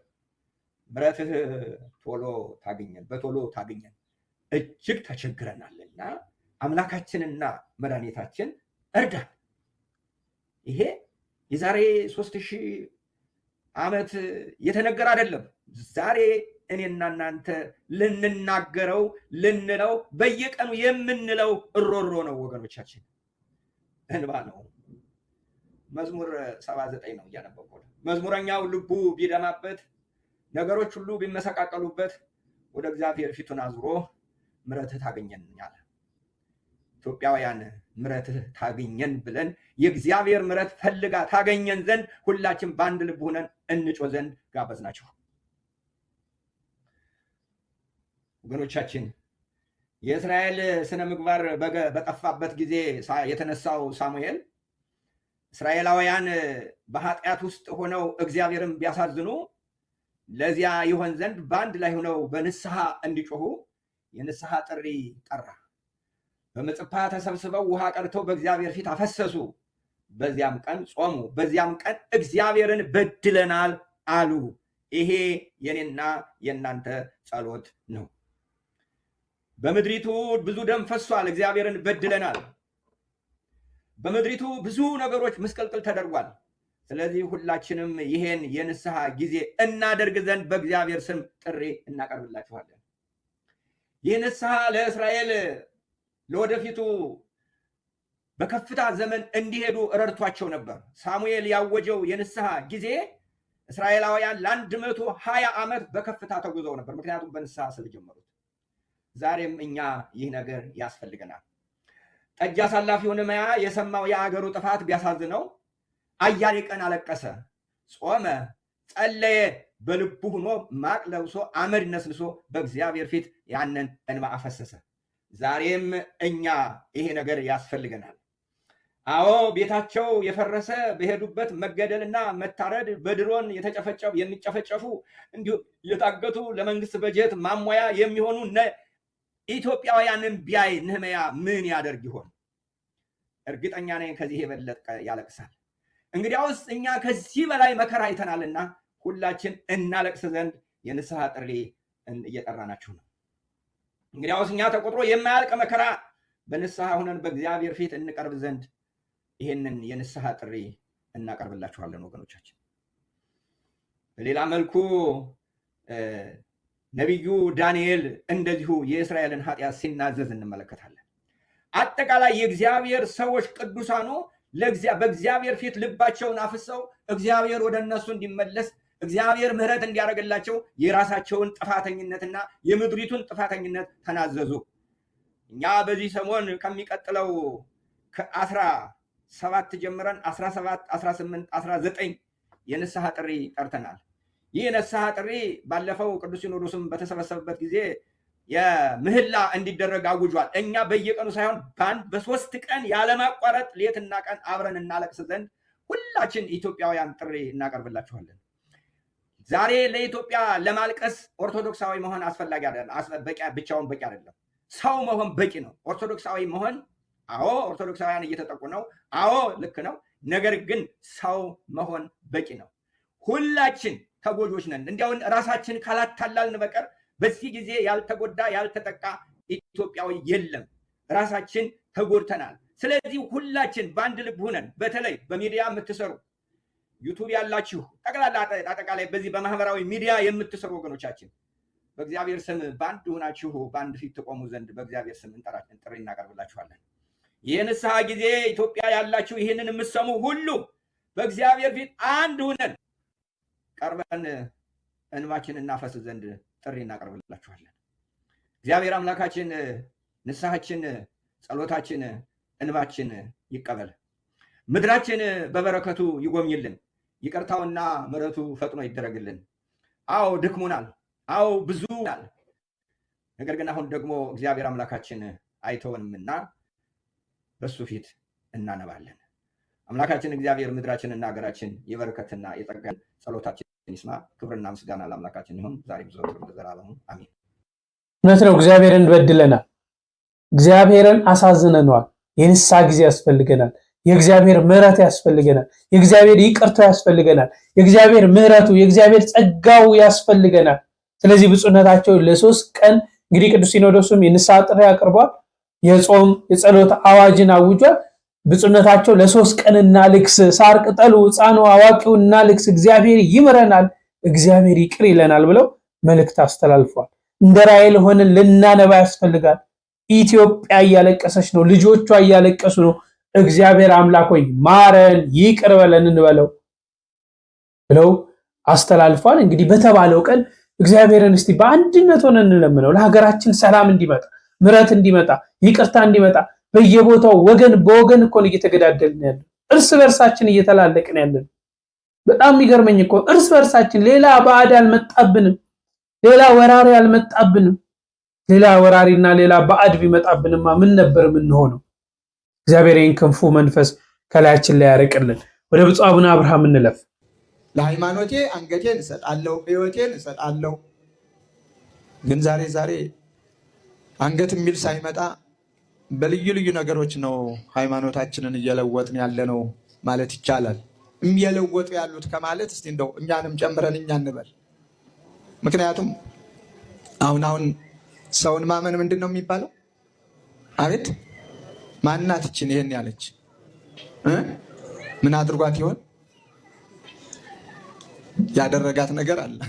ምሕረትህ ቶሎ ታገኘን፣ በቶሎ ታገኘን፣ እጅግ ተቸግረናልና አምላካችንና መድኃኒታችን እርዳን። ይሄ የዛሬ 3000 ዓመት የተነገረ አይደለም። ዛሬ እኔና እናንተ ልንናገረው ልንለው በየቀኑ የምንለው እሮሮ ነው ወገኖቻችን፣ እንባ ነው። መዝሙር 79 ነው እያነበብኩት። መዝሙረኛው ልቡ ቢደማበት ነገሮች ሁሉ ቢመሰቃቀሉበት ወደ እግዚአብሔር ፊቱን አዙሮ ምሕረትህ ታገኘን አለ። ኢትዮጵያውያን ምሕረትህ ታገኘን ብለን የእግዚአብሔር ምሕረት ፈልጋ ታገኘን ዘንድ ሁላችን በአንድ ልብ ሆነን እንጮህ ዘንድ ጋበዝናችሁ ወገኖቻችን። የእስራኤል ስነ ምግባር በጠፋበት ጊዜ የተነሳው ሳሙኤል እስራኤላውያን በኃጢአት ውስጥ ሆነው እግዚአብሔርን ቢያሳዝኑ ለዚያ ይሆን ዘንድ በአንድ ላይ ሆነው በንስሐ እንዲጮሁ የንስሐ ጥሪ ጠራ። በምጽጳ ተሰብስበው ውሃ ቀድተው በእግዚአብሔር ፊት አፈሰሱ። በዚያም ቀን ጾሙ። በዚያም ቀን እግዚአብሔርን በድለናል አሉ። ይሄ የኔና የእናንተ ጸሎት ነው። በምድሪቱ ብዙ ደም ፈሷል፣ እግዚአብሔርን በድለናል። በምድሪቱ ብዙ ነገሮች ምስቅልቅል ተደርጓል። ስለዚህ ሁላችንም ይሄን የንስሐ ጊዜ እናደርግ ዘንድ በእግዚአብሔር ስም ጥሪ እናቀርብላችኋለን። ይህ ንስሐ ለእስራኤል ለወደፊቱ በከፍታ ዘመን እንዲሄዱ ረድቷቸው ነበር። ሳሙኤል ያወጀው የንስሐ ጊዜ እስራኤላውያን ለ120 ዓመት በከፍታ ተጉዘው ነበር፣ ምክንያቱም በንስሐ ስለጀመሩት። ዛሬም እኛ ይህ ነገር ያስፈልገናል። ጠጅ አሳላፊው ነህምያ የሰማው የአገሩ ጥፋት ቢያሳዝነው አያሌ ቀን አለቀሰ፣ ጾመ፣ ጸለየ። በልቡ ሆኖ ማቅ ለብሶ አመድ ነስንሶ በእግዚአብሔር ፊት ያንን እንባ አፈሰሰ። ዛሬም እኛ ይሄ ነገር ያስፈልገናል። አዎ ቤታቸው የፈረሰ በሄዱበት መገደልና መታረድ፣ በድሮን የሚጨፈጨፉ እንዲሁም የታገቱ ለመንግስት በጀት ማሟያ የሚሆኑ ኢትዮጵያውያንን ቢያይ ነህምያ ምን ያደርግ ይሆን? እርግጠኛ ነኝ ከዚህ የበለጠ ያለቅሳል። እንግዲያውስ እኛ ከዚህ በላይ መከራ አይተናልና ሁላችን እናለቅስ ዘንድ የንስሐ ጥሪ እየጠራናችሁ ነው። እንግዲያውስ እኛ ተቆጥሮ የማያልቅ መከራ በንስሐ ሆነን በእግዚአብሔር ፊት እንቀርብ ዘንድ ይህንን የንስሐ ጥሪ እናቀርብላችኋለን ወገኖቻችን። በሌላ መልኩ ነቢዩ ዳንኤል እንደዚሁ የእስራኤልን ኃጢአት ሲናዘዝ እንመለከታለን። አጠቃላይ የእግዚአብሔር ሰዎች ቅዱሳኑ በእግዚአብሔር ፊት ልባቸውን አፍሰው እግዚአብሔር ወደ እነሱ እንዲመለስ እግዚአብሔር ምሕረት እንዲያደርግላቸው የራሳቸውን ጥፋተኝነትና የምድሪቱን ጥፋተኝነት ተናዘዙ። እኛ በዚህ ሰሞን ከሚቀጥለው ከ17 ጀምረን 17፣ 18፣ 19 የንስሐ ጥሪ ጠርተናል። ይህ የንስሐ ጥሪ ባለፈው ቅዱስ ሲኖዶስም በተሰበሰበበት ጊዜ የምህላ እንዲደረግ አውጇል። እኛ በየቀኑ ሳይሆን በ3 ቀን ያለማቋረጥ ሌትና ቀን አብረን እናለቅስ ዘንድ ሁላችን ኢትዮጵያውያን ጥሪ እናቀርብላችኋለን። ዛሬ ለኢትዮጵያ ለማልቀስ ኦርቶዶክሳዊ መሆን አስፈላጊ አይደለም። ብቻውን በቂ አይደለም። ሰው መሆን በቂ ነው። ኦርቶዶክሳዊ መሆን አዎ፣ ኦርቶዶክሳውያን እየተጠቁ ነው። አዎ ልክ ነው። ነገር ግን ሰው መሆን በቂ ነው። ሁላችን ተጎጆች ነን። እንዲያው ራሳችን ካላታላልን በቀር በዚህ ጊዜ ያልተጎዳ ያልተጠቃ ኢትዮጵያዊ የለም። ራሳችን ተጎድተናል። ስለዚህ ሁላችን በአንድ ልብ ሆነን በተለይ በሚዲያ የምትሰሩ ዩቱብ ያላችሁ ጠቅላላ አጠቃላይ በዚህ በማህበራዊ ሚዲያ የምትሰሩ ወገኖቻችን በእግዚአብሔር ስም በአንድ ሆናችሁ በአንድ ፊት ተቆሙ ዘንድ በእግዚአብሔር ስም ጥሪ እናቀርብላችኋለን። የንስሐ ጊዜ ኢትዮጵያ ያላችሁ ይህንን የምትሰሙ ሁሉ በእግዚአብሔር ፊት አንድ ሆነን ቀርበን እንባችን እናፈስ ዘንድ ጥሪ እናቀርብላችኋለን። እግዚአብሔር አምላካችን ንስሐችን፣ ጸሎታችን፣ እንባችን ይቀበል። ምድራችን በበረከቱ ይጎብኝልን። ይቅርታውና ምሕረቱ ፈጥኖ ይደረግልን። አዎ ድክሙናል፣ አዎ ብዙናል። ነገር ግን አሁን ደግሞ እግዚአብሔር አምላካችን አይተውንምና በሱ ፊት እናነባለን። አምላካችን እግዚአብሔር ምድራችንና ሀገራችን የበረከትና የጸጋ ጸሎታችን ይስማ። ክብርና ምስጋና ለአምላካችን ይሁን ዛሬ ዘወትርም ለዘላለሙ አሜን። እውነት ነው። እግዚአብሔርን በድለናል። እግዚአብሔርን አሳዝነናል። የንስሐ ጊዜ ያስፈልገናል። የእግዚአብሔር ምሕረት ያስፈልገናል። የእግዚአብሔር ይቅርታው ያስፈልገናል። የእግዚአብሔር ምሕረቱ የእግዚአብሔር ጸጋው ያስፈልገናል። ስለዚህ ብፁዕነታቸው ለ3 ቀን እንግዲህ ቅዱስ ሲኖዶሱም የንስሐ ጥሪ አቅርቧል። የጾም የጸሎት አዋጅን አውጇል። ብፁዕነታቸው ለ3 ቀን እናልቅስ፣ ሳር ቅጠሉ፣ ሕፃኑ፣ አዋቂው እናልቅስ፣ እግዚአብሔር ይምረናል፣ እግዚአብሔር ይቅር ይለናል ብለው መልእክት አስተላልፏል። እንደ ራሔል ሆነን ልናነባ ያስፈልጋል። ኢትዮጵያ እያለቀሰች ነው። ልጆቿ እያለቀሱ ነው። እግዚአብሔር አምላክ ሆይ ማረን፣ ይቅር በለን እንበለው ብለው አስተላልፏል። እንግዲህ በተባለው ቀን እግዚአብሔርን እስቲ በአንድነት ሆነን እንለምነው። ለሀገራችን ሰላም እንዲመጣ፣ ምሕረት እንዲመጣ፣ ይቅርታ እንዲመጣ። በየቦታው ወገን በወገን እኮ እየተገዳደልን ያለን፣ እርስ በርሳችን እየተላለቅን ያለን። በጣም የሚገርመኝ እኮ እርስ በርሳችን ሌላ ባዕድ አልመጣብንም፣ ሌላ ወራሪ አልመጣብንም። ሌላ ወራሪና ሌላ ባዕድ ቢመጣብንማ ምን ነበር የምንሆነው? እግዚአብሔር ይህን ክንፉ መንፈስ ከላያችን ላይ ያርቅልን። ወደ ብፁዕ አቡነ አብርሃም እንለፍ። ለሃይማኖቴ አንገቴን እሰጣለሁ፣ ሕይወቴን እሰጣለሁ። ግን ዛሬ አንገት የሚል ሳይመጣ በልዩ ልዩ ነገሮች ነው ሃይማኖታችንን እየለወጥን ያለ ነው ማለት ይቻላል። እየለወጡ ያሉት ከማለት እስቲ እንደው እኛንም ጨምረን እኛ እንበል። ምክንያቱም አሁን ሰውን ማመን ምንድን ነው የሚባለው? አቤት ማናት እችን ይሄን ያለች ምን አድርጓት ይሆን? ያደረጋት ነገር አለ።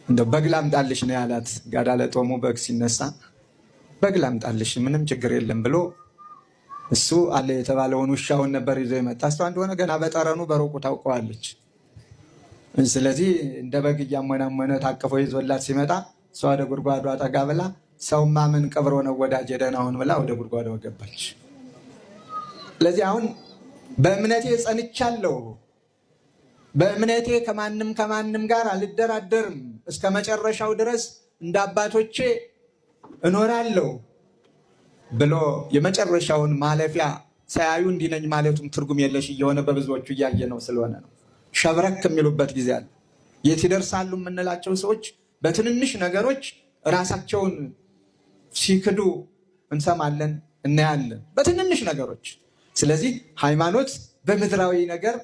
እንደ በግ ላምጣልሽ ነው ያላት። ጋዳ ለጦሙ በግ ሲነሳ በግ ላምጣልሽ ምንም ችግር የለም ብሎ እሱ አለ የተባለውን ውሻውን ነበር ይዞ የመጣ። እሷ እንደሆነ ገና በጠረኑ በሩቁ ታውቀዋለች። ስለዚህ እንደ በግ እያመናመነ ታቅፎ ይዞላት ሲመጣ እሷ ወደ ጉድጓዷ ጠጋ ብላ ሰው ማመን ቀብሮ ነው ወዳጄ ደህና ሁን ብላ ወደ ጉድጓዷ ገባች። ስለዚህ አሁን በእምነቴ ጸንቻለሁ፣ በእምነቴ ከማንም ጋር አልደራደርም፣ እስከ መጨረሻው ድረስ እንደ አባቶቼ እኖራለሁ ብሎ የመጨረሻውን ማለፊያ ሳያዩ እንዲነኝ ማለቱም ትርጉም የለሽ እየሆነ በብዙዎቹ እያየ ነው ስለሆነ ነው። ሸብረክ የሚሉበት ጊዜ አለ። የት ይደርሳሉ የምንላቸው ሰዎች በትንንሽ ነገሮች ራሳቸውን ሲክዱ እንሰማለን፣ እናያለን፣ በትንንሽ ነገሮች። ስለዚህ ሃይማኖት በምድራዊ ነገር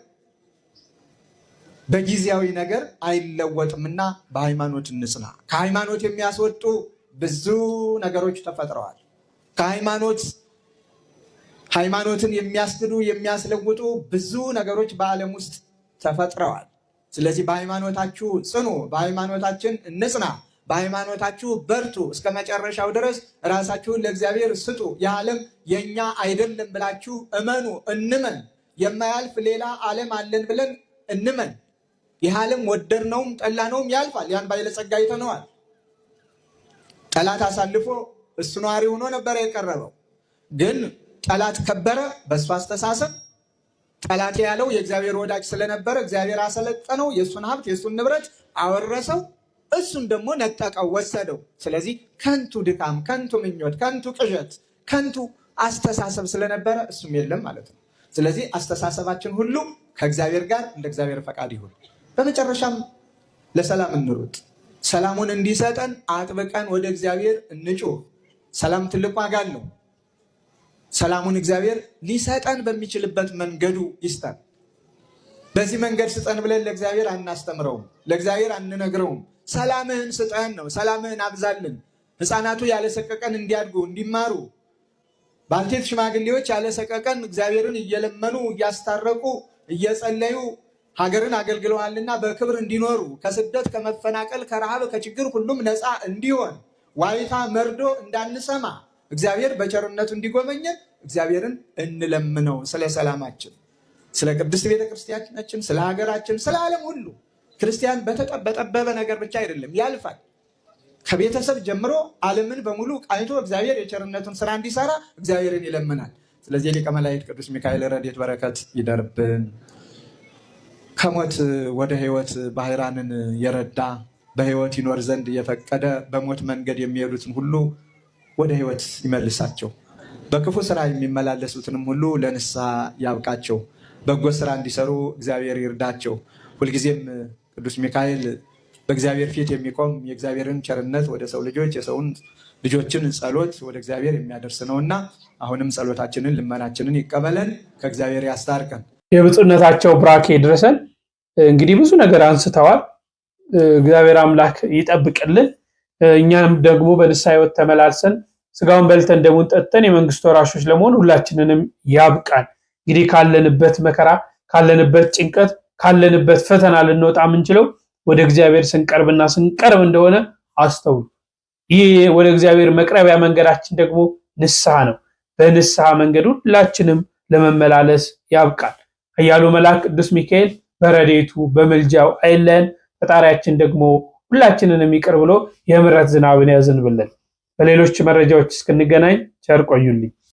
በጊዜያዊ ነገር አይለወጥምና በሃይማኖት እንጽና። ከሃይማኖት የሚያስወጡ ብዙ ነገሮች ተፈጥረዋል። ከሃይማኖት ሃይማኖትን የሚያስክዱ የሚያስለውጡ ብዙ ነገሮች በዓለም ውስጥ ተፈጥረዋል። ስለዚህ በሃይማኖታችሁ ጽኑ፣ በሃይማኖታችን እንጽና፣ በሃይማኖታችሁ በርቱ፣ እስከ መጨረሻው ድረስ ራሳችሁን ለእግዚአብሔር ስጡ፣ የዓለም የኛ አይደለም ብላችሁ እመኑ፣ እንመን። የማያልፍ ሌላ ዓለም አለን ብለን እንመን። ይህ ዓለም ወደድነውም ጠላነውም ያልፋል። ያን ባለጸጋ አይተነዋል። ጠላት አሳልፎ እሱ ነዋሪ ሆኖ ነበር የቀረበው። ግን ጠላት ከበረ በእሱ አስተሳሰብ። ጠላት ያለው የእግዚአብሔር ወዳጅ ስለነበረ እግዚአብሔር አሰለጠነው፣ የእሱን ሀብት የእሱን ንብረት አወረሰው፣ እሱን ደግሞ ነጠቀው፣ ወሰደው። ስለዚህ ከንቱ ድካም፣ ከንቱ ምኞት፣ ከንቱ ቅዠት፣ ከንቱ አስተሳሰብ ስለነበረ እሱም የለም ማለት ነው። ስለዚህ አስተሳሰባችን ሁሉ ከእግዚአብሔር ጋር እንደ እግዚአብሔር ፈቃድ ይሁን። በመጨረሻም ለሰላም እንሩጥ። ሰላሙን እንዲሰጠን አጥብቀን ወደ እግዚአብሔር እንጩህ። ሰላም ትልቅ ዋጋ አለው። ሰላሙን እግዚአብሔር ሊሰጠን በሚችልበት መንገዱ ይስጠን። በዚህ መንገድ ስጠን ብለን ለእግዚአብሔር አናስተምረውም፣ ለእግዚአብሔር አንነግረውም። ሰላምህን ስጠን ነው። ሰላምህን አብዛልን። ሕፃናቱ ያለሰቀቀን እንዲያድጉ እንዲማሩ፣ ባልቴት ሽማግሌዎች ያለሰቀቀን እግዚአብሔርን እየለመኑ እያስታረቁ እየጸለዩ ሀገርን አገልግለዋልና በክብር እንዲኖሩ፣ ከስደት ከመፈናቀል ከረሃብ ከችግር ሁሉም ነፃ እንዲሆን፣ ዋይታ መርዶ እንዳንሰማ እግዚአብሔር በቸርነቱ እንዲጎበኘን እግዚአብሔርን እንለምነው። ስለ ሰላማችን፣ ስለ ቅድስት ቤተክርስቲያናችን፣ ስለ ሀገራችን፣ ስለ ዓለም ሁሉ። ክርስቲያን በጠበበ ነገር ብቻ አይደለም፣ ያልፋል። ከቤተሰብ ጀምሮ ዓለምን በሙሉ ቃኝቶ እግዚአብሔር የቸርነቱን ስራ እንዲሰራ እግዚአብሔርን ይለምናል። ስለዚህ ሊቀ መላእክት ቅዱስ ሚካኤል ረድኤት በረከት ይደርብን። ከሞት ወደ ሕይወት ባህራንን የረዳ በሕይወት ይኖር ዘንድ የፈቀደ በሞት መንገድ የሚሄዱትን ሁሉ ወደ ሕይወት ይመልሳቸው። በክፉ ስራ የሚመላለሱትንም ሁሉ ለንስሐ ያብቃቸው። በጎ ስራ እንዲሰሩ እግዚአብሔር ይርዳቸው። ሁልጊዜም ቅዱስ ሚካኤል በእግዚአብሔር ፊት የሚቆም የእግዚአብሔርን ቸርነት ወደ ሰው ልጆች የሰውን ልጆችን ጸሎት ወደ እግዚአብሔር የሚያደርስ ነውና አሁንም ጸሎታችንን ልመናችንን ይቀበለን፣ ከእግዚአብሔር ያስታርቀን። የብፁዕነታቸው ብራኬ ድረሰን። እንግዲህ ብዙ ነገር አንስተዋል። እግዚአብሔር አምላክ ይጠብቅልን። እኛም ደግሞ በንስሐ ሕይወት ተመላልሰን ስጋውን በልተን ደሙን ጠጥተን የመንግስቱ ወራሾች ለመሆን ሁላችንንም ያብቃን። እንግዲህ ካለንበት መከራ፣ ካለንበት ጭንቀት፣ ካለንበት ፈተና ልንወጣ የምንችለው ወደ እግዚአብሔር ስንቀርብና ስንቀርብ እንደሆነ አስተውሉ። ይህ ወደ እግዚአብሔር መቅረቢያ መንገዳችን ደግሞ ንስሐ ነው። በንስሐ መንገድ ሁላችንም ለመመላለስ ያብቃል። ኃያሉ መልአክ ቅዱስ ሚካኤል በረድኤቱ በምልጃው አይለየን። ፈጣሪያችን ደግሞ ሁላችንንም ይቅር ብሎ የምሕረት ዝናብን ያዝንብልን። በሌሎች መረጃዎች እስክንገናኝ ቸር ቆዩልኝ።